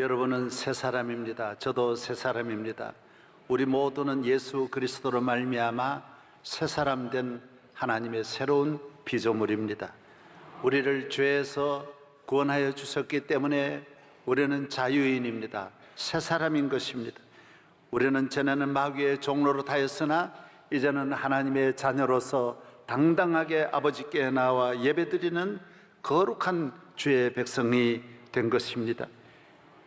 여러분은 새 사람입니다. 저도 새 사람입니다. 우리 모두는 예수 그리스도로 말미암아 새 사람 된 하나님의 새로운 피조물입니다. 우리를 죄에서 구원하여 주셨기 때문에 우리는 자유인입니다. 새 사람인 것입니다. 우리는 전에는 마귀의 종로로 다였으나 이제는 하나님의 자녀로서 당당하게 아버지께 나와 예배드리는 거룩한 주의 백성이 된 것입니다.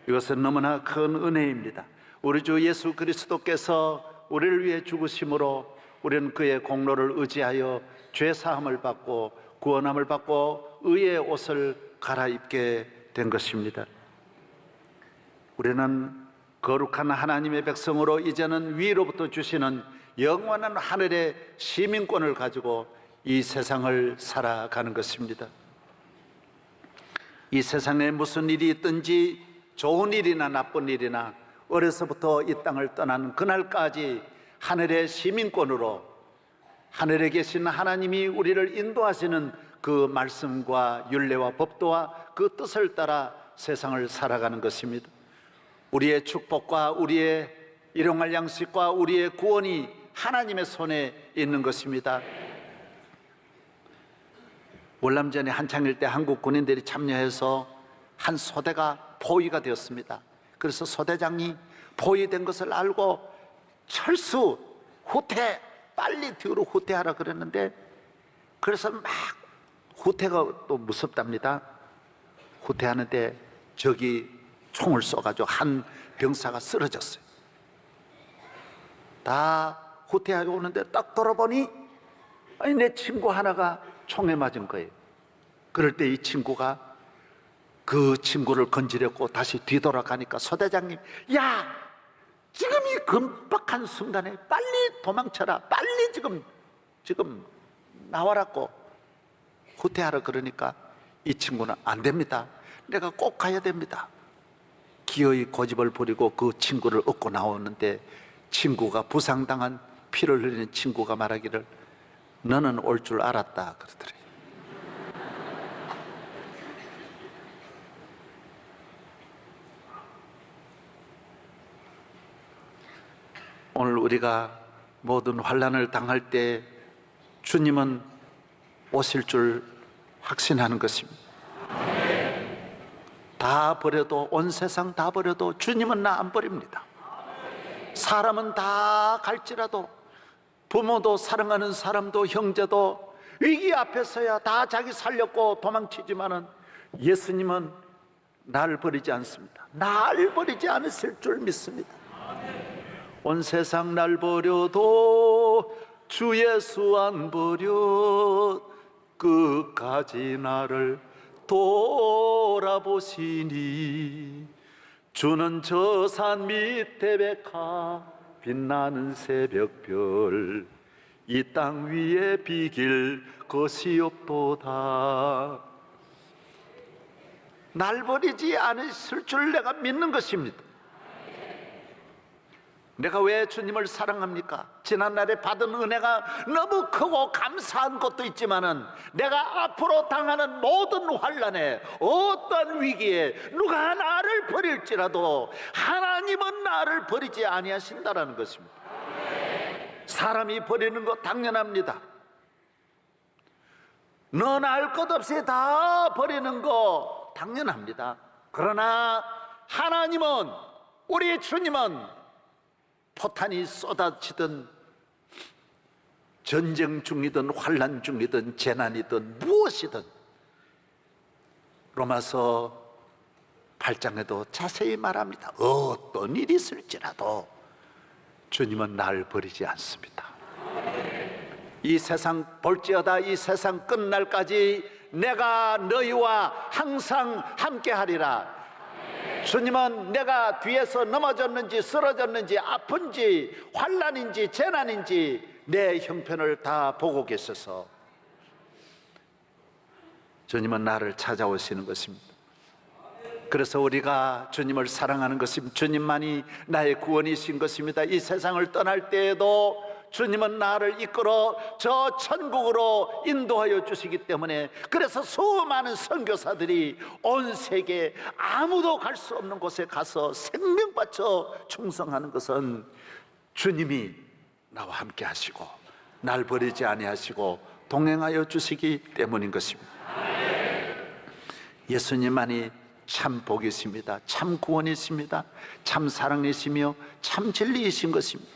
이것은 너무나 큰 은혜입니다. 우리 주 예수 그리스도께서 우리를 위해 죽으심으로 우리는 그의 공로를 의지하여 죄사함을 받고 구원함을 받고 의의 옷을 갈아입게 된 것입니다. 우리는 거룩한 하나님의 백성으로 이제는 위로부터 주시는 영원한 하늘의 시민권을 가지고 이 세상을 살아가는 것입니다. 이 세상에 무슨 일이 있든지 좋은 일이나 나쁜 일이나 어려서부터 이 땅을 떠나는 그날까지 하늘의 시민권으로 하늘에 계신 하나님이 우리를 인도하시는 그 말씀과 율례와 법도와 그 뜻을 따라 세상을 살아가는 것입니다. 우리의 축복과 우리의 일용할 양식과 우리의 구원이 하나님의 손에 있는 것입니다. 월남전에 한창일 때 한국 군인들이 참여해서 한 소대가 포위가 되었습니다. 그래서 소대장이 포위된 것을 알고 철수, 후퇴, 빨리 뒤로 후퇴하라 그랬는데, 그래서 막 후퇴가 또 무섭답니다. 후퇴하는데 적이 총을 쏘가지고 한 병사가 쓰러졌어요. 다 후퇴하고 오는데 딱 돌아보니 아니 내 친구 하나가 총에 맞은 거예요. 그럴 때 이 친구가 그 친구를 건지려고 다시 뒤돌아가니까 소대장님, 야, 지금 이 금박한 순간에 빨리 도망쳐라, 빨리 지금 나와라고 후퇴하라 그러니까 이 친구는 안 됩니다. 내가 꼭 가야 됩니다. 기어이 고집을 부리고 그 친구를 얻고 나오는데 친구가 부상당한 피를 흘리는 친구가 말하기를 너는 올 줄 알았다 그러더래요. 오늘 우리가 모든 환난을 당할 때 주님은 오실 줄 확신하는 것입니다. 다 버려도, 온 세상 다 버려도 주님은 나 안 버립니다. 사람은 다 갈지라도, 부모도 사랑하는 사람도 형제도 위기 앞에서야 다 자기 살렸고 도망치지만은 예수님은 나를 버리지 않습니다. 나를 버리지 않으실 줄 믿습니다. 온 세상 날 버려도 주 예수 안 버려 끝까지 나를 돌아보시니 주는 저 산 밑에 백화 빛나는 새벽별 이 땅 위에 비길 것이 없도다. 날 버리지 않으실 줄 내가 믿는 것입니다. 내가 왜 주님을 사랑합니까? 지난날에 받은 은혜가 너무 크고 감사한 것도 있지만은 내가 앞으로 당하는 모든 환난에 어떤 위기에 누가 나를 버릴지라도 하나님은 나를 버리지 아니하신다라는 것입니다. 사람이 버리는 거 당연합니다. 너나 할 것 없이 다 버리는 거 당연합니다. 그러나 하나님은, 우리 주님은 포탄이 쏟아지든 전쟁 중이든 환난 중이든 재난이든 무엇이든 로마서 8장에도 자세히 말합니다. 어떤 일이 있을지라도 주님은 날 버리지 않습니다. 이 세상 볼지어다 이 세상 끝날까지 내가 너희와 항상 함께하리라. 주님은 내가 뒤에서 넘어졌는지 쓰러졌는지 아픈지 환난인지 재난인지 내 형편을 다 보고 계셔서 주님은 나를 찾아오시는 것입니다. 그래서 우리가 주님을 사랑하는 것입니다. 주님만이 나의 구원이신 것입니다. 이 세상을 떠날 때에도 주님은 나를 이끌어 저 천국으로 인도하여 주시기 때문에, 그래서 수많은 선교사들이 온 세계 아무도 갈 수 없는 곳에 가서 생명 바쳐 충성하는 것은 주님이 나와 함께 하시고 날 버리지 아니하시고 동행하여 주시기 때문인 것입니다. 예수님만이 참 복이십니다. 참 구원이십니다. 참 사랑이시며 참 진리이신 것입니다.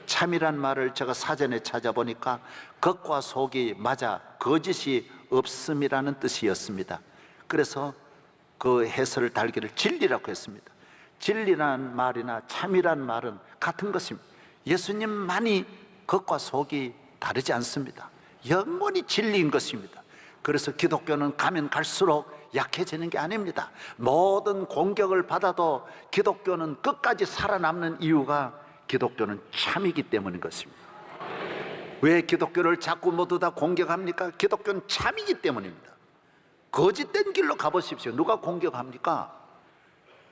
참이란 말을 제가 사전에 찾아보니까 겉과 속이 맞아 거짓이 없음이라는 뜻이었습니다. 그래서 그 해설을 달기를 진리라고 했습니다. 진리란 말이나 참이란 말은 같은 것입니다. 예수님만이 겉과 속이 다르지 않습니다. 영원히 진리인 것입니다. 그래서 기독교는 가면 갈수록 약해지는 게 아닙니다. 모든 공격을 받아도 기독교는 끝까지 살아남는 이유가 기독교는 참이기 때문인 것입니다. 왜 기독교를 자꾸 모두 다 공격합니까? 기독교는 참이기 때문입니다. 거짓된 길로 가보십시오. 누가 공격합니까?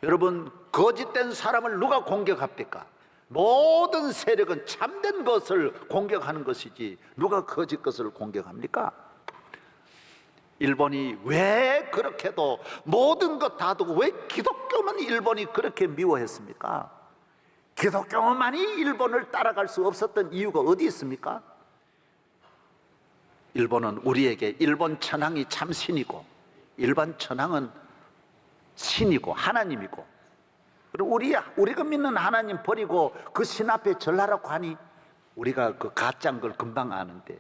여러분, 거짓된 사람을 누가 공격합니까? 모든 세력은 참된 것을 공격하는 것이지 누가 거짓 것을 공격합니까? 일본이 왜 그렇게도 모든 것 다 두고 왜 기독교만 일본이 그렇게 미워했습니까? 기독교만이 일본을 따라갈 수 없었던 이유가 어디 있습니까? 일본은 우리에게 일본 천황이 참 신이고 일본 천황은 신이고 하나님이고, 그리고 우리가 믿는 하나님 버리고 그 신 앞에 절하라고 하니 우리가 그 가짜인 걸 금방 아는데,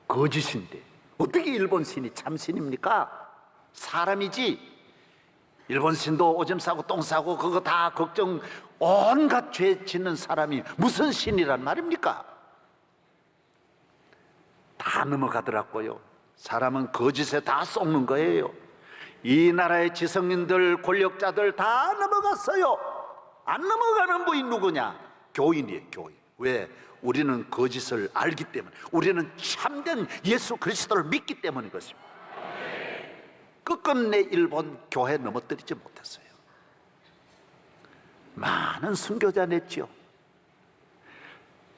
거짓인데 어떻게 일본 신이 참 신입니까? 사람이지. 일본 신도 오줌 싸고 똥 싸고 그거 다 걱정, 온갖 죄 짓는 사람이 무슨 신이란 말입니까? 다 넘어가더라고요. 사람은 거짓에 다 속는 거예요. 이 나라의 지성인들, 권력자들 다 넘어갔어요. 안 넘어가는 분이 누구냐? 교인이에요, 교인. 왜? 우리는 거짓을 알기 때문에, 우리는 참된 예수 그리스도를 믿기 때문인 것입니다. 끝끝내 일본 교회 넘어뜨리지 못했어요. 많은 순교자 냈죠.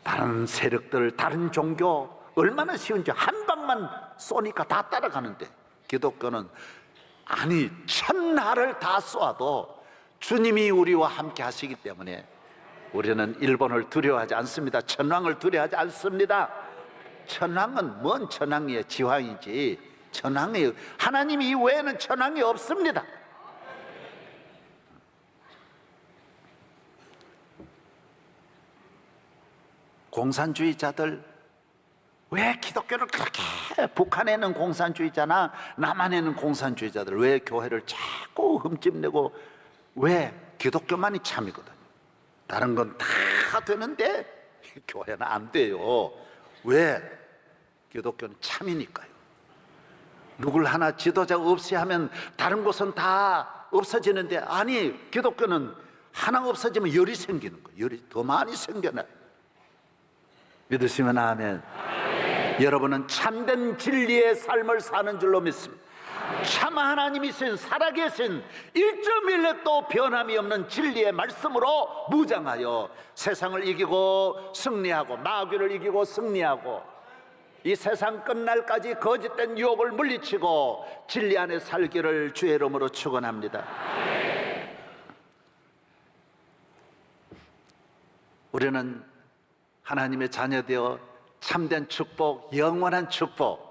다른 세력들, 다른 종교 얼마나 쉬운지 한 방만 쏘니까 다 따라가는데, 기독교는 아니 천하를 다 쏘아도 주님이 우리와 함께 하시기 때문에 우리는 일본을 두려워하지 않습니다. 천황을 두려워하지 않습니다. 천황은 뭔 천황이에요? 지황이지. 천황이 하나님 이외에는 천황이 없습니다. 공산주의자들, 왜 기독교를 그렇게, 북한에는 공산주의자나 남한에는 공산주의자들 왜 교회를 자꾸 흠집내고, 왜? 기독교만이 참이거든요. 다른 건 다 되는데 교회는 안 돼요. 왜? 기독교는 참이니까요. 누굴 하나 지도자 없이 하면 다른 곳은 다 없어지는데, 아니 기독교는 하나 없어지면 열이 생기는 거예요. 열이 더 많이 생겨나요. 믿으시면 아멘. 여러분은 참된 진리의 삶을 사는 줄로 믿습니다. 참 하나님이신 살아계신 1.1렙도 변함이 없는 진리의 말씀으로 무장하여 세상을 이기고 승리하고, 마귀를 이기고 승리하고, 이 세상 끝날까지 거짓된 유혹을 물리치고 진리 안에 살기를 주의 이름으로 축원합니다. 우리는 하나님의 자녀되어 참된 축복, 영원한 축복,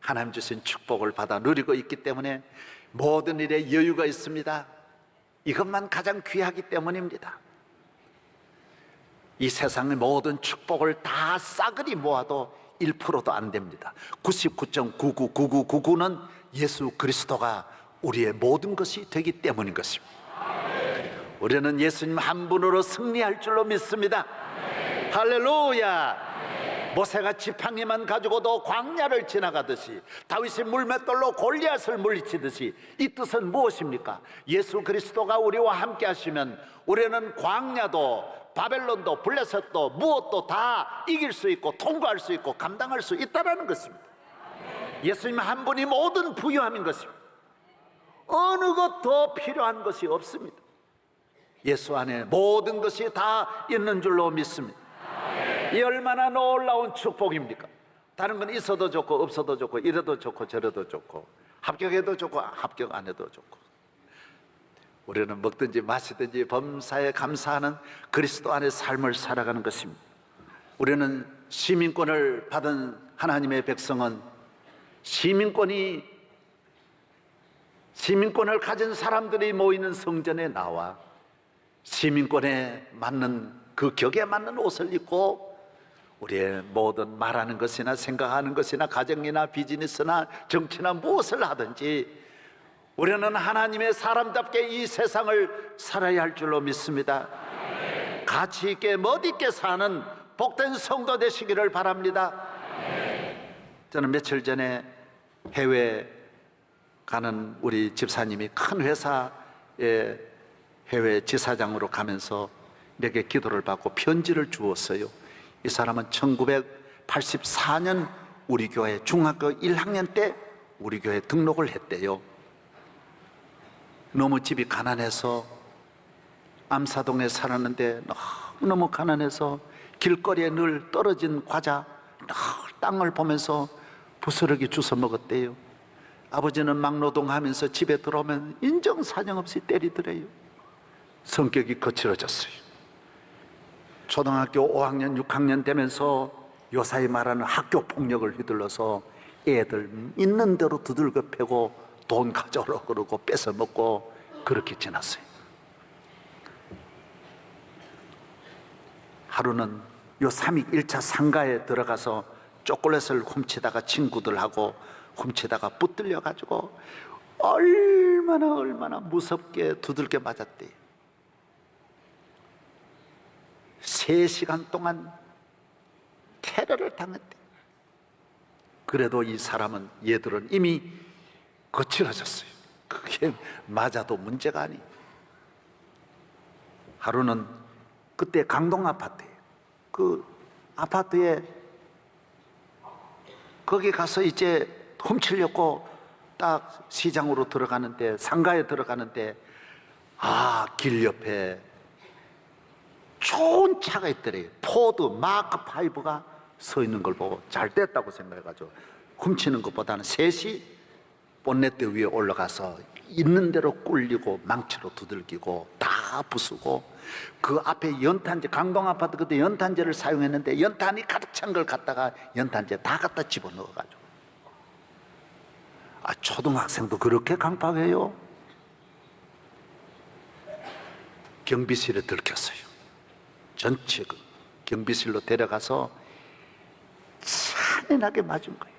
하나님 주신 축복을 받아 누리고 있기 때문에 모든 일에 여유가 있습니다. 이것만 가장 귀하기 때문입니다. 이 세상의 모든 축복을 다 싸그리 모아도 1%도 안 됩니다. 99.999999는 예수 그리스도가 우리의 모든 것이 되기 때문인 것입니다. 우리는 예수님 한 분으로 승리할 줄로 믿습니다. 할렐루야. 모세가 지팡이만 가지고도 광야를 지나가듯이, 다윗이 물맷돌로 골리앗을 물리치듯이, 이 뜻은 무엇입니까? 예수 그리스도가 우리와 함께 하시면 우리는 광야도 바벨론도 블레셋도 무엇도 다 이길 수 있고 통과할 수 있고 감당할 수 있다는 것입니다. 예수님 한 분이 모든 부유함인 것입니다. 어느 것 더 필요한 것이 없습니다. 예수 안에 모든 것이 다 있는 줄로 믿습니다. 이 얼마나 놀라운 축복입니까? 다른 건 있어도 좋고 없어도 좋고 이래도 좋고 저래도 좋고 합격해도 좋고 합격 안 해도 좋고, 우리는 먹든지 마시든지 범사에 감사하는 그리스도 안의 삶을 살아가는 것입니다. 우리는 시민권을 받은 하나님의 백성은 시민권을 가진 사람들이 모이는 성전에 나와 시민권에 맞는 그 격에 맞는 옷을 입고 우리의 모든 말하는 것이나 생각하는 것이나 가정이나 비즈니스나 정치나 무엇을 하든지 우리는 하나님의 사람답게 이 세상을 살아야 할 줄로 믿습니다. 가치 있게 멋있게 사는 복된 성도 되시기를 바랍니다. 저는 며칠 전에 해외 가는 우리 집사님이 큰 회사의 해외 지사장으로 가면서 내게 기도를 받고 편지를 주었어요. 이 사람은 1984년 우리 교회 중학교 1학년 때 우리 교회 등록을 했대요. 너무 집이 가난해서 암사동에 살았는데 너무 가난해서 길거리에 늘 떨어진 과자, 늘 땅을 보면서 부스러기 주워 먹었대요. 아버지는 막노동하면서 집에 들어오면 인정사정 없이 때리더래요. 성격이 거칠어졌어요. 초등학교 5학년, 6학년 되면서 요사이 말하는 학교 폭력을 휘둘러서 애들 있는 대로 두들겨 패고 돈 가져오라고 그러고 뺏어 먹고 그렇게 지났어요. 하루는 요 3.2 1차 상가에 들어가서 초콜릿을 훔치다가 친구들하고 훔치다가 붙들려 가지고 얼마나 무섭게 두들겨 맞았대요. 3시간 동안 테러를 당했대. 그래도 이 사람은, 얘들은 이미 거칠어졌어요. 그게 맞아도 문제가 아니. 하루는 그때 강동 아파트에, 그 아파트에 거기 가서 이제 훔치려고 딱 시장으로 들어가는데, 상가에 들어가는데, 길 옆에 좋은 차가 있더래요. 포드 마크 5가 서 있는 걸 보고 잘 됐다고 생각해가지고 훔치는 것보다는 셋이 본네트 위에 올라가서 있는 대로 꿀리고 망치로 두들기고 다 부수고, 그 앞에 연탄재, 강동 아파트 그때 연탄재를 사용했는데 연탄이 가득 찬 걸 갖다가 연탄재 다 갖다 집어넣어가지고. 초등학생도 그렇게 강팍해요? 경비실에 들켰어요. 전체 그 경비실로 데려가서 잔인하게 맞은 거예요.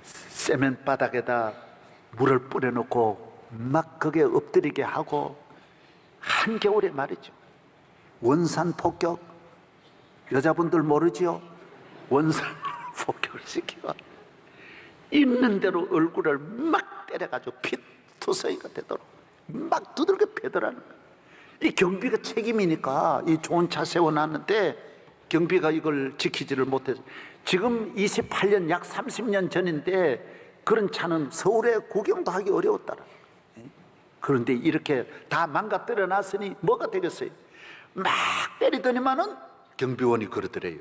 세면 바닥에다 물을 뿌려놓고 막 거기에 엎드리게 하고, 한겨울에 말이죠. 원산 폭격, 여자분들 모르지요? 원산 폭격을 시키고 있는 대로 얼굴을 막 때려가지고 피투성이가 되도록 막 두들겨 패더라는 거예요. 이 경비가 책임이니까 이 좋은 차 세워놨는데 경비가 이걸 지키지를 못해서, 지금 28년 약 30년 전인데 그런 차는 서울에 구경도 하기 어려웠다라. 그런데 이렇게 다 망가뜨려 놨으니 뭐가 되겠어요? 막 때리더니만은 경비원이 그러더래요.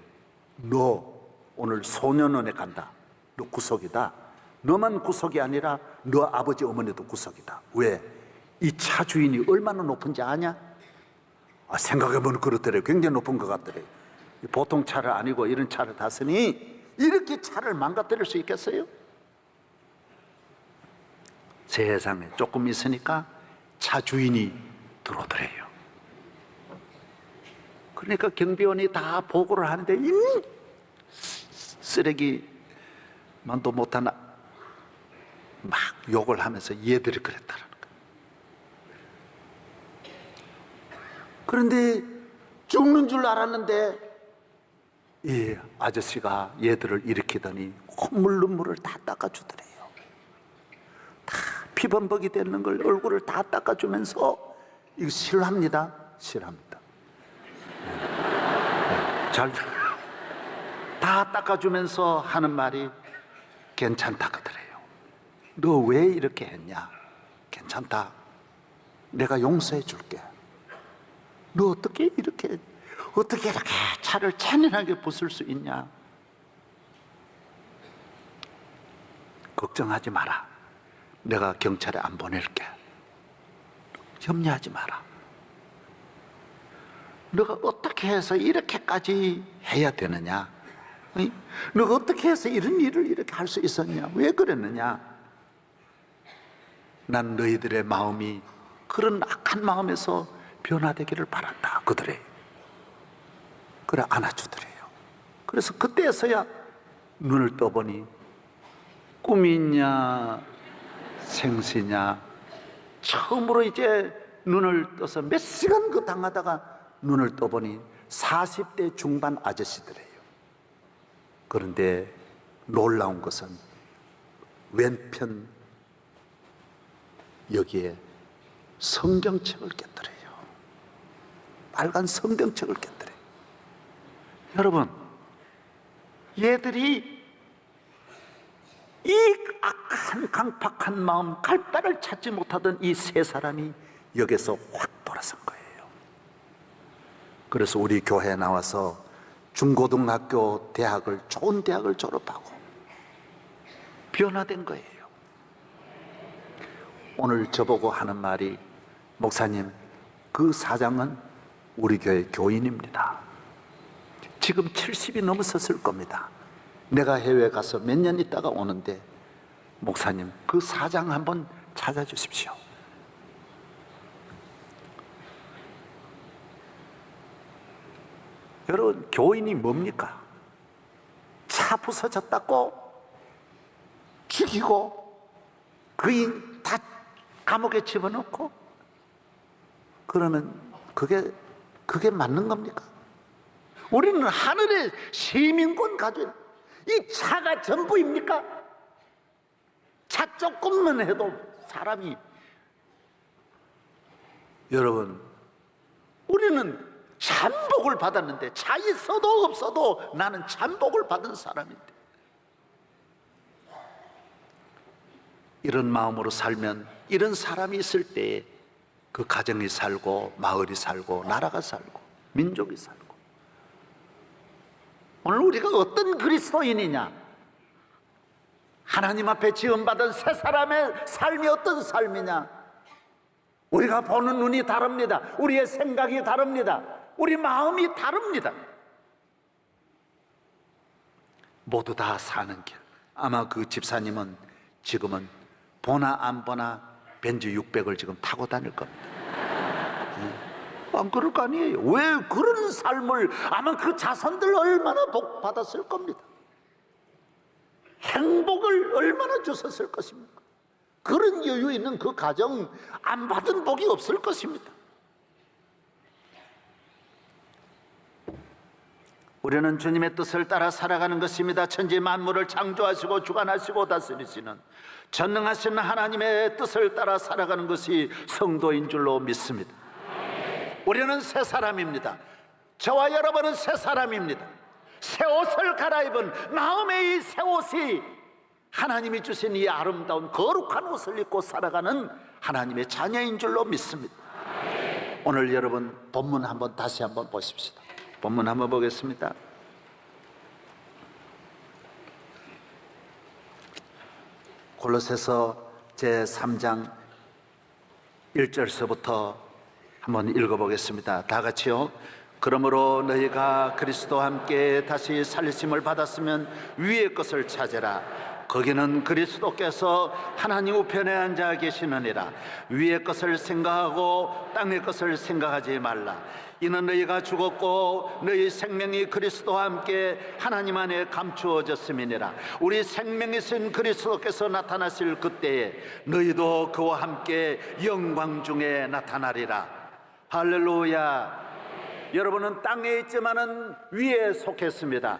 너 오늘 소년원에 간다. 너 구속이다. 너만 구속이 아니라 너 아버지 어머니도 구속이다. 왜? 이 차 주인이 얼마나 높은지 아냐? 생각해보면 그렇더래요. 굉장히 높은 것 같더래요. 보통 차를 아니고 이런 차를 탔으니 이렇게 차를 망가뜨릴 수 있겠어요? 세상에 조금 있으니까 차 주인이 들어오더래요. 그러니까 경비원이 다 보고를 하는데 쓰레기만도 못하나 막 욕을 하면서 얘들이 그랬다라는 거예요. 그런데 죽는 줄 알았는데 이 아저씨가 얘들을 일으키더니 콧물 눈물을 다 닦아주더래요. 다 피범벅이 되는 걸 얼굴을 다 닦아주면서, 이거 싫어합니다. 싫어합니다. 다 닦아주면서 하는 말이 괜찮다 그러더래요. 너 왜 이렇게 했냐? 괜찮다. 내가 용서해 줄게. 너 어떻게 이렇게 차를 잔인하게 부술 수 있냐? 걱정하지 마라. 내가 경찰에 안 보낼게. 염려하지 마라. 너가 어떻게 해서 이렇게까지 해야 되느냐? 너가 어떻게 해서 이런 일을 이렇게 할 수 있었냐? 왜 그랬느냐? 난 너희들의 마음이 그런 악한 마음에서 변화되기를 바란다. 그들의 그래 안아주더래요. 그래서 그때서야 눈을 떠보니 꿈이냐 생시냐, 처음으로 이제 눈을 떠서 몇 시간 그 당하다가 눈을 떠보니 40대 중반 아저씨들이에요. 그런데 놀라운 것은 왼편 여기에 성경책을 깼더래요. 빨간 성경책을 깼더래요. 여러분, 얘들이 이 악한 강팍한 마음, 갈 바를 찾지 못하던 이 세 사람이 여기서 확 돌아선 거예요. 그래서 우리 교회에 나와서 중고등학교, 대학을, 좋은 대학을 졸업하고 변화된 거예요. 오늘 저보고 하는 말이, 목사님, 그 사장은 우리 교회 교인입니다. 지금 70이 넘었을 겁니다. 내가 해외에 가서 몇 년 있다가 오는데, 목사님, 그 사장 한번 찾아주십시오. 여러분, 교인이 뭡니까? 차 부서졌다고 죽이고 그인 다 감옥에 집어넣고 그러면 그게 맞는 겁니까? 우리는 하늘의 시민권 가진 이 차가 전부입니까? 차 조금만 해도 사람이, 여러분, 우리는 참복을 받았는데, 차 있어도 없어도 나는 참복을 받은 사람인데, 이런 마음으로 살면, 이런 사람이 있을 때 그 가정이 살고 마을이 살고 나라가 살고 민족이 살고. 오늘 우리가 어떤 그리스도인이냐? 하나님 앞에 지음받은 새 사람의 삶이 어떤 삶이냐? 우리가 보는 눈이 다릅니다. 우리의 생각이 다릅니다. 우리 마음이 다릅니다. 모두 다 사는 길. 아마 그 집사님은 지금은 보나 안 보나 벤츠 600을 지금 타고 다닐 겁니다. 안 그럴 거 아니에요. 왜 그런 삶을, 아마 그 자손들 얼마나 복 받았을 겁니다. 행복을 얼마나 주셨을 것입니까? 그런 여유 있는 그 가정 안 받은 복이 없을 것입니다. 우리는 주님의 뜻을 따라 살아가는 것입니다. 천지 만물을 창조하시고 주관하시고 다스리시는 전능하신 하나님의 뜻을 따라 살아가는 것이 성도인 줄로 믿습니다. 우리는 새 사람입니다. 저와 여러분은 새 사람입니다. 새 옷을 갈아입은 마음의 이 새 옷이 하나님이 주신 이 아름다운 거룩한 옷을 입고 살아가는 하나님의 자녀인 줄로 믿습니다. 오늘 여러분 본문 한번 다시 한번 보십시다. 본문 한번 보겠습니다. 골로새서 제3장 1절서부터 한번 읽어보겠습니다. 다 같이요. 그러므로 너희가 그리스도와 함께 다시 살리심을 받았으면 위의 것을 찾으라. 거기는 그리스도께서 하나님 우편에 앉아 계시느니라. 위의 것을 생각하고 땅의 것을 생각하지 말라. 이는 너희가 죽었고 너희 생명이 그리스도와 함께 하나님 안에 감추어졌음이니라. 우리 생명이신 그리스도께서 나타나실 그때에 너희도 그와 함께 영광 중에 나타나리라. 할렐루야. 여러분은 땅에 있지만은 위에 속했습니다.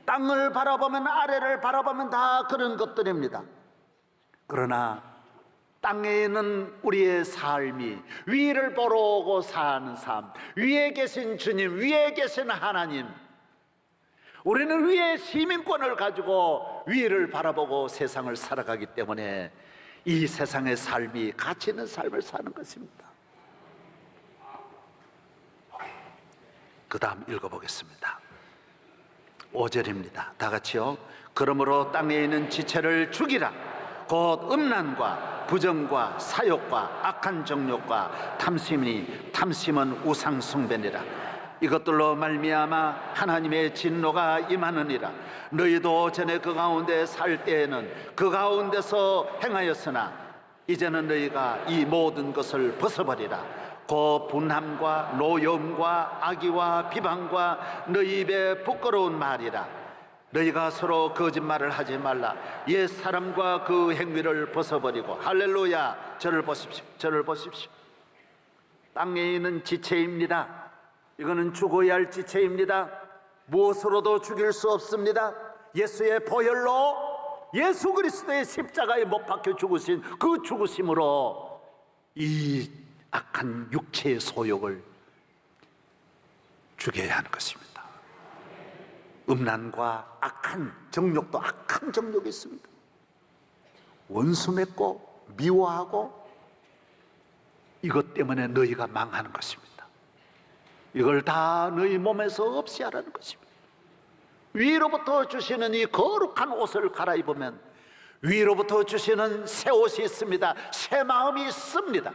땅을 바라보면, 아래를 바라보면 다 그런 것들입니다. 그러나 땅에 있는 우리의 삶이 위를 보고 사는 삶, 위에 계신 주님, 위에 계신 하나님, 우리는 위의 시민권을 가지고 위를 바라보고 세상을 살아가기 때문에 이 세상의 삶이 가치 있는 삶을 사는 것입니다. 그 다음 읽어보겠습니다. 5절입니다. 다 같이요. 그러므로 땅에 있는 지체를 죽이라. 곧 음란과 부정과 사욕과 악한 정욕과 탐심이니 탐심은 우상 숭배니라. 이것들로 말미암아 하나님의 진노가 임하느니라. 너희도 전에 그 가운데 살 때에는 그 가운데서 행하였으나 이제는 너희가 이 모든 것을 벗어버리라. 그 분함과 노여움과 악의와 비방과 너희 입에 부끄러운 말이라. 너희가 서로 거짓말을 하지 말라. 옛 사람과 그 행위를 벗어버리고. 할렐루야. 저를 보십시오. 저를 보십시오. 땅에 있는 지체입니다. 이거는 죽어야 할 지체입니다. 무엇으로도 죽일 수 없습니다. 예수의 보혈로, 예수 그리스도의 십자가에 못 박혀 죽으신 그 죽으심으로 이 악한 육체의 소욕을 죽여야 하는 것입니다. 음란과 악한 정욕도 악한 정욕이 있습니다. 원수 맺고 미워하고, 이것 때문에 너희가 망하는 것입니다. 이걸 다 너희 몸에서 없이 하라는 것입니다. 위로부터 주시는 이 거룩한 옷을 갈아입으면 위로부터 주시는 새 옷이 있습니다. 새 마음이 있습니다.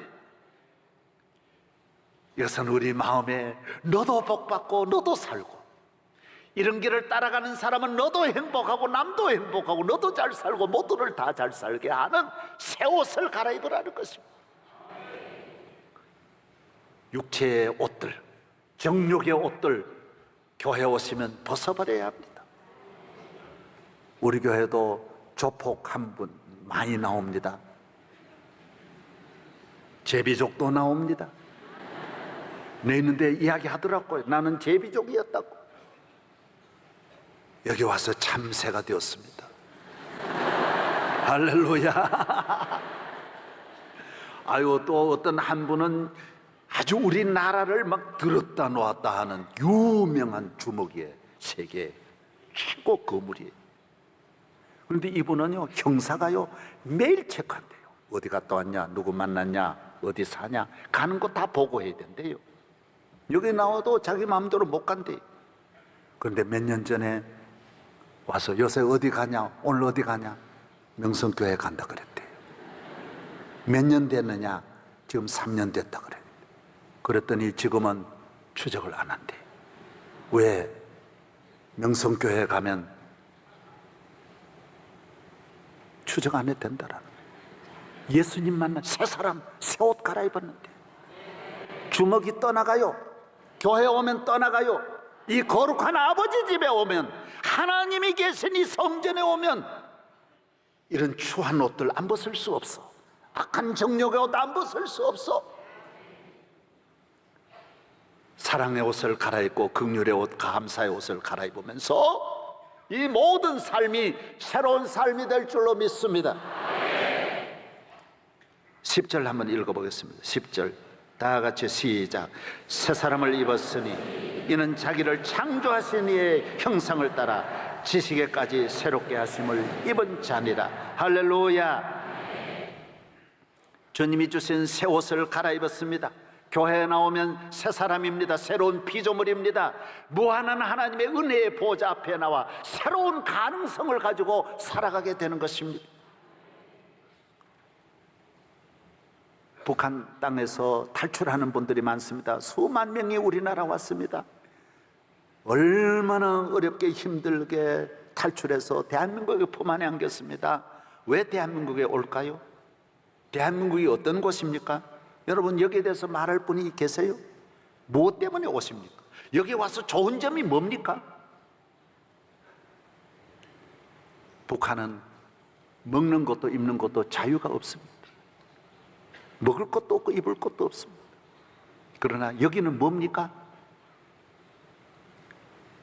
이것은 우리 마음에 너도 복받고 너도 살고, 이런 길을 따라가는 사람은 너도 행복하고 남도 행복하고 너도 잘 살고 모두를 다 잘 살게 하는 새 옷을 갈아입으라는 것입니다. 육체의 옷들, 정욕의 옷들 교회 오시면 벗어버려야 합니다. 우리 교회도 조폭 한 분 많이 나옵니다. 제비족도 나옵니다. 내있는데 이야기하더라고요. 나는 제비족이었다고. 여기 와서 참새가 되었습니다. 할렐루야. 아유, 또 어떤 한 분은 아주 우리나라를 막 들었다 놓았다 하는 유명한 주먹이에요. 세계 최고 거물이에요. 그런데 이분은요, 형사가요 매일 체크한대요. 어디 갔다 왔냐, 누구 만났냐, 어디 사냐, 가는 거 다 보고해야 된대요. 여기 나와도 자기 마음대로 못 간대요. 그런데 몇 년 전에 와서 요새 어디 가냐, 오늘 어디 가냐, 명성교회 간다 그랬대요. 몇 년 됐느냐, 지금 3년 됐다 그래. 그랬더니 지금은 추적을 안 한대. 왜? 명성교회 가면 추적 안 해도 된다라는 거예요. 예수님 만나 새 사람, 새 옷 갈아입었는데 주먹이 떠나가요. 교회 오면 떠나가요. 이 거룩한 아버지 집에 오면, 하나님이 계신 이 성전에 오면 이런 추한 옷들 안 벗을 수 없어. 악한 정욕의 옷 안 벗을 수 없어. 사랑의 옷을 갈아입고 긍휼의 옷, 감사의 옷을 갈아입으면서 이 모든 삶이 새로운 삶이 될 줄로 믿습니다. 10절 한번 읽어보겠습니다. 10절 다 같이 시작. 새 사람을 입었으니 이는 자기를 창조하신 이의 형상을 따라 지식에까지 새롭게 하심을 입은 자니라. 할렐루야. 주님이 주신 새 옷을 갈아입었습니다. 교회에 나오면 새 사람입니다. 새로운 피조물입니다. 무한한 하나님의 은혜의 보좌 앞에 나와 새로운 가능성을 가지고 살아가게 되는 것입니다. 북한 땅에서 탈출하는 분들이 많습니다. 수만 명이 우리나라 왔습니다. 얼마나 어렵게 힘들게 탈출해서 대한민국에 품 안에 안겼습니다. 왜 대한민국에 올까요? 대한민국이 어떤 곳입니까? 여러분, 여기에 대해서 말할 분이 계세요? 무엇 때문에 오십니까? 여기 와서 좋은 점이 뭡니까? 북한은 먹는 것도 입는 것도 자유가 없습니다. 먹을 것도 없고 입을 것도 없습니다. 그러나 여기는 뭡니까?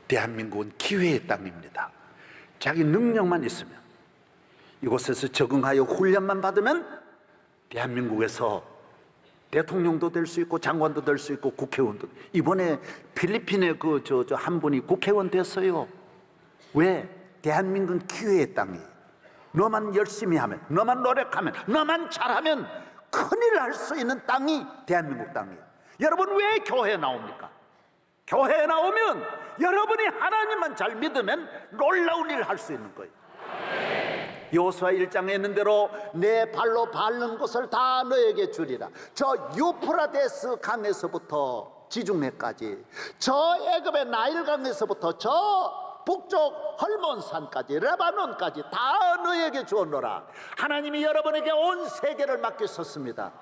대한민국은 기회의 땅입니다. 자기 능력만 있으면, 이곳에서 적응하여 훈련만 받으면 대한민국에서 대통령도 될 수 있고 장관도 될 수 있고 국회의원도. 이번에 필리핀의 한 분이 국회의원 됐어요. 왜? 대한민국은 기회의 땅이에요. 너만 열심히 하면, 너만 노력하면, 너만 잘하면 큰일 날 수 있는 땅이 대한민국 땅이에요. 여러분, 왜 교회에 나옵니까? 교회에 나오면 여러분이 하나님만 잘 믿으면 놀라운 일을 할 수 있는 거예요. 여호수아 1장에 있는 대로 내 발로 밟는 곳을 다 너에게 주리라. 저 유프라데스 강에서부터 지중해까지, 저 애굽의 나일강에서부터 저 북쪽 헐몬산까지, 레바논까지 다 너에게 주었노라. 하나님이 여러분에게 온 세계를 맡기셨습니다.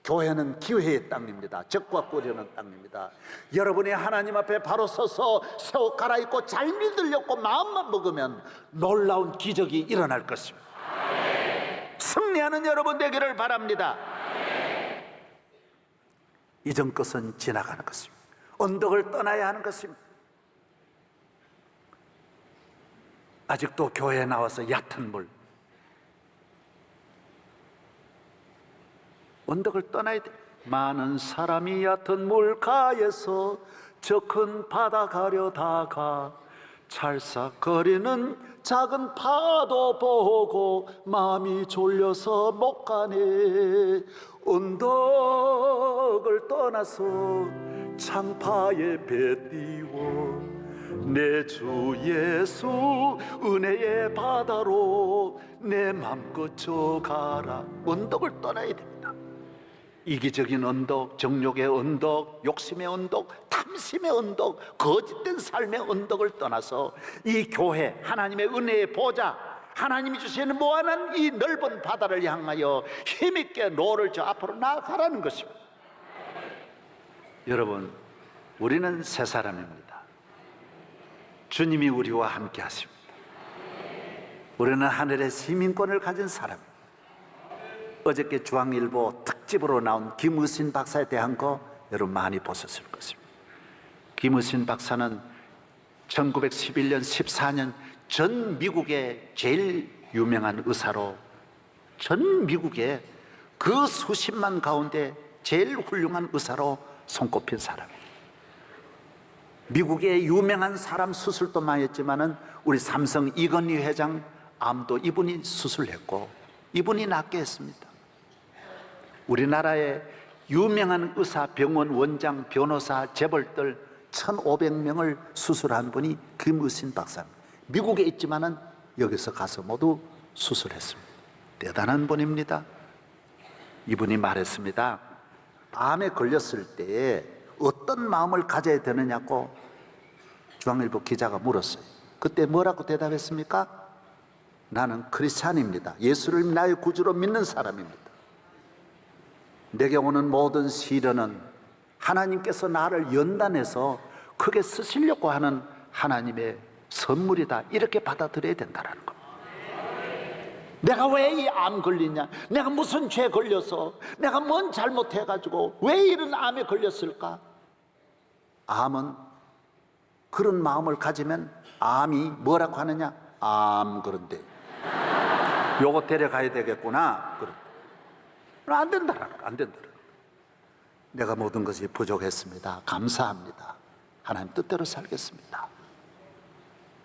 교회는 기회의 땅입니다. 적과 꾸려는 땅입니다. 여러분이 하나님 앞에 바로 서서 새 옷 갈아입고 잘 믿으려고 마음만 먹으면 놀라운 기적이 일어날 것입니다. 승리하는 여러분 되기를 바랍니다. 이전 것은 지나가는 것입니다. 언덕을 떠나야 하는 것입니다. 아직도 교회에 나와서 얕은 물, 언덕을 떠나야 돼. 많은 사람이 얕은 물가에서 저 큰 바다 가려다가 찰싹거리는 작은 파도 보고 마음이 졸려서 못 가네. 언덕을 떠나서 창파에 배 띄워 내 주 예수 은혜의 바다로 내 맘껏 져가라. 언덕을 떠나야 됩니다. 이기적인 언덕, 정욕의 언덕, 욕심의 언덕, 탐심의 언덕, 거짓된 삶의 언덕을 떠나서 이 교회, 하나님의 은혜의 보좌, 하나님이 주시는 무한한 이 넓은 바다를 향하여 힘있게 노를 저 앞으로 나아가라는 것입니다. 여러분, 우리는 새 사람입니다. 주님이 우리와 함께 하십니다. 우리는 하늘의 시민권을 가진 사람입니다. 어저께 중앙일보 특집으로 나온 김의신 박사에 대한 거 여러분 많이 보셨을 것입니다. 김의신 박사는 1911년, 14년 전 미국의 제일 유명한 의사로, 전 미국의 그 수십만 가운데 제일 훌륭한 의사로 손꼽힌 사람이에요. 미국의 유명한 사람 수술도 많이 했지만은 우리 삼성 이건희 회장 암도 이분이 수술했고 이분이 낫게 했습니다. 우리나라의 유명한 의사, 병원 원장, 변호사, 재벌들 1,500명을 수술한 분이 김의신 박사입니다. 미국에 있지만은 여기서 가서 모두 수술했습니다. 대단한 분입니다. 이분이 말했습니다. 암에 걸렸을 때 어떤 마음을 가져야 되느냐고 중앙일보 기자가 물었어요. 그때 뭐라고 대답했습니까? 나는 크리스찬입니다. 예수를 나의 구주로 믿는 사람입니다. 내게 오는 모든 시련은 하나님께서 나를 연단해서 크게 쓰시려고 하는 하나님의 선물이다. 이렇게 받아들여야 된다는 겁니다. 내가 왜 이 암 걸리냐? 내가 무슨 죄 걸려서, 내가 뭔 잘못해가지고 왜 이런 암에 걸렸을까? 암은 그런 마음을 가지면 암이 뭐라고 하느냐? 암 그런데 요거 데려가야 되겠구나. 안 된다라는 거, 안 된다라는 거. 내가 모든 것이 부족했습니다. 감사합니다. 하나님 뜻대로 살겠습니다.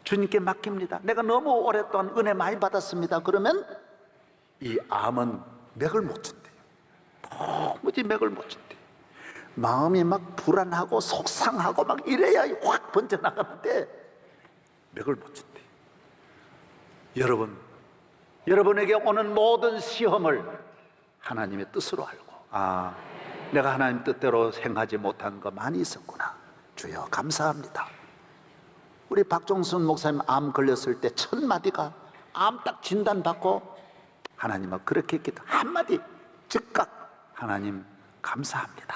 주님께 맡깁니다. 내가 너무 오랫동안 은혜 많이 받았습니다. 그러면 이 암은 맥을 못 준대요. 도무지 맥을 못 준대요. 마음이 막 불안하고 속상하고 막 이래야 확 번져나가는데 맥을 못 준대요. 여러분에게 오는 모든 시험을 하나님의 뜻으로 알고, 내가 하나님 뜻대로 행하지 못한 거 많이 있었구나. 주여 감사합니다. 우리 박종순 목사님 암 걸렸을 때 첫 마디가 암 딱 진단받고 하나님은 그렇게 했기 때문에 한마디 즉각 하나님 감사합니다.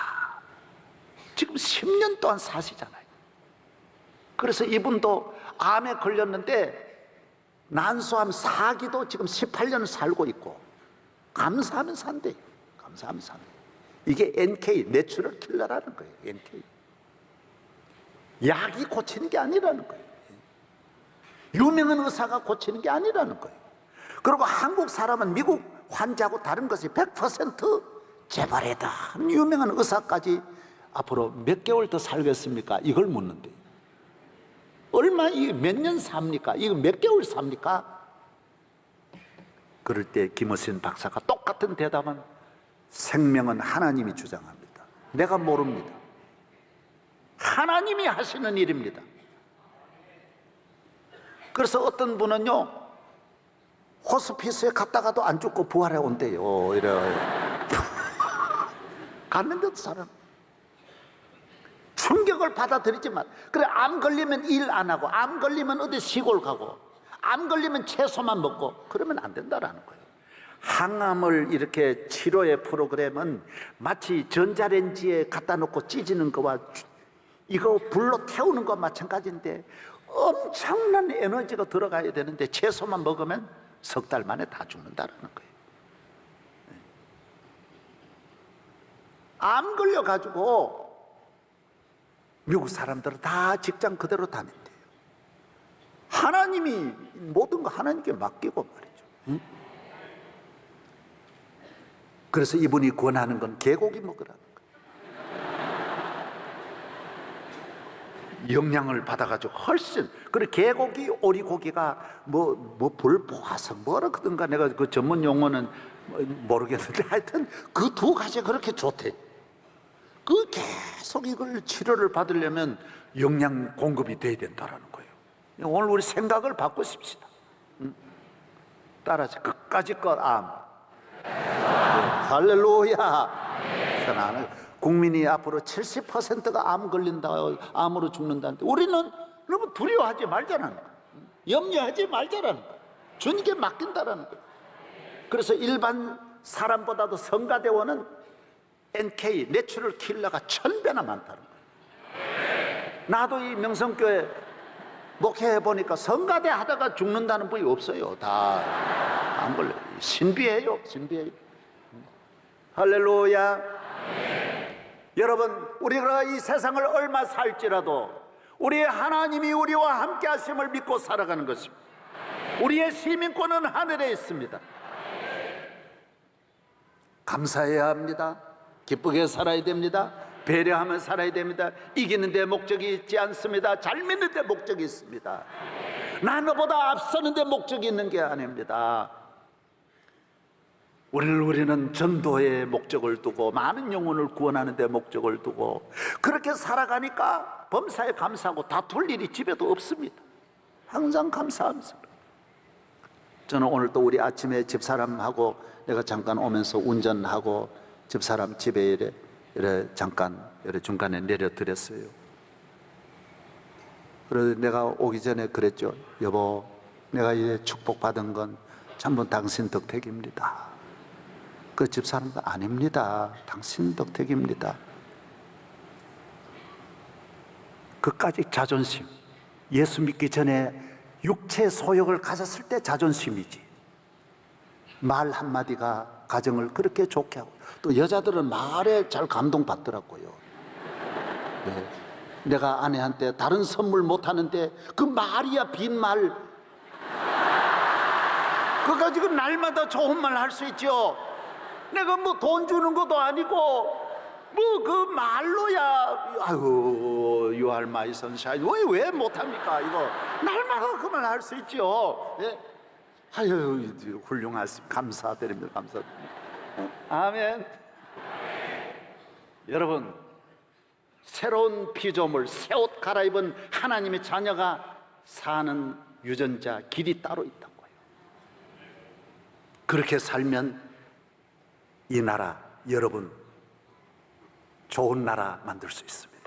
지금 10년 동안 사시잖아요. 그래서 이분도 암에 걸렸는데 난소암 4기도 지금 18년 살고 있고 감사하면 산대요. 감사하면 산대요. 이게 NK, 내추럴 킬러라는 거예요. NK. 약이 고치는 게 아니라는 거예요. 유명한 의사가 고치는 게 아니라는 거예요. 그리고 한국 사람은 미국 환자하고 다른 것이 100% 재발이다. 유명한 의사까지 앞으로 몇 개월 더 살겠습니까? 이걸 묻는데 얼마, 몇 년 삽니까? 이거 몇 개월 삽니까? 그럴 때 김의신 박사가 똑같은 대답은 생명은 하나님이 주장합니다. 내가 모릅니다. 하나님이 하시는 일입니다. 그래서 어떤 분은요, 호스피스에 갔다가도 안 죽고 부활해 온대요. 이래. 갔는데도 사람 충격을 받아들이지만, 그래, 암 걸리면 일 안 하고, 암 걸리면 어디 시골 가고, 암 걸리면 채소만 먹고, 그러면 안 된다라는 거예요. 항암을 이렇게 치료의 프로그램은 마치 전자레인지에 갖다 놓고 찢는 거와 이거 불로 태우는 것과 마찬가지인데, 엄청난 에너지가 들어가야 되는데 채소만 먹으면 석 달 만에 다 죽는다라는 거예요. 암 걸려가지고 미국 사람들은 다 직장 그대로 다닌대요. 하나님이 모든 거 하나님께 맡기고 말이죠. 응? 그래서 이분이 권하는 건 개고기 먹으라는 거예요. 영양을 받아가지고 훨씬. 그리고 개고기, 오리고기가 불포화성 뭐라 그런가, 내가 그 전문 용어는 모르겠는데, 하여튼 그 두 가지가 그렇게 좋대. 그 계속 이걸 치료를 받으려면 영양 공급이 돼야 된다라는 거예요. 오늘 우리 생각을 바꾸십시다. 따라서 끝까지 것 암. 할렐루야. 나는 국민이 앞으로 70%가 암 걸린다, 암으로 죽는다는데 우리는 너무 두려워하지 말자는 거예요. 염려하지 말자는 거예요. 주님께 맡긴다라는 거예요. 그래서 일반 사람보다도 성가대원은 NK, 내추럴 킬러가 1000배나 많다는 거예요. 나도 이 명성교회 목회해 보니까 성가대 하다가 죽는다는 분이 없어요. 다 안 걸려요. 신비해요, 신비해요. 할렐루야. 여러분, 우리가 이 세상을 얼마 살지라도 우리의 하나님이 우리와 함께 하심을 믿고 살아가는 것입니다. 우리의 시민권은 하늘에 있습니다. 감사해야 합니다. 기쁘게 살아야 됩니다. 배려하며 살아야 됩니다. 이기는 데 목적이 있지 않습니다. 잘 믿는 데 목적이 있습니다. 나 너보다 앞서는 데 목적이 있는 게 아닙니다. 우리는 전도의 목적을 두고 많은 영혼을 구원하는 데 목적을 두고 그렇게 살아가니까 범사에 감사하고 다툴 일이 집에도 없습니다. 항상 감사하면서. 저는 오늘 또 우리 아침에 집사람하고 내가 잠깐 오면서 운전하고 집사람 집에 이래 잠깐 중간에 내려드렸어요. 그래서 내가 오기 전에 그랬죠. 여보, 내가 이제 축복받은 건 전부 당신 덕택입니다. 그 집사람도 아닙니다. 당신 덕택입니다. 그까지 자존심. 예수 믿기 전에 육체 소욕을 가졌을 때 자존심이지. 말 한마디가 가정을 그렇게 좋게 하고, 또 여자들은 말에 잘 감동받더라고요. 네. 내가 아내한테 다른 선물 못하는데 그 말이야, 빈말. 그거 가지고 날마다 좋은 말 할 수 있죠. 내가 뭐 돈 주는 것도 아니고 뭐 그 말로야, 아유, 유할 마이 선샤인 왜 못합니까? 이거 날마다 그 말 할 수 있죠. 네? 아유, 훌륭하십니다. 감사드립니다. 감사드립니다. 아멘. 여러분, 새로운 피조물, 새 옷 갈아입은 하나님의 자녀가 사는 유전자 길이 따로 있다는 거예요. 그렇게 살면 이 나라, 여러분, 좋은 나라 만들 수 있습니다.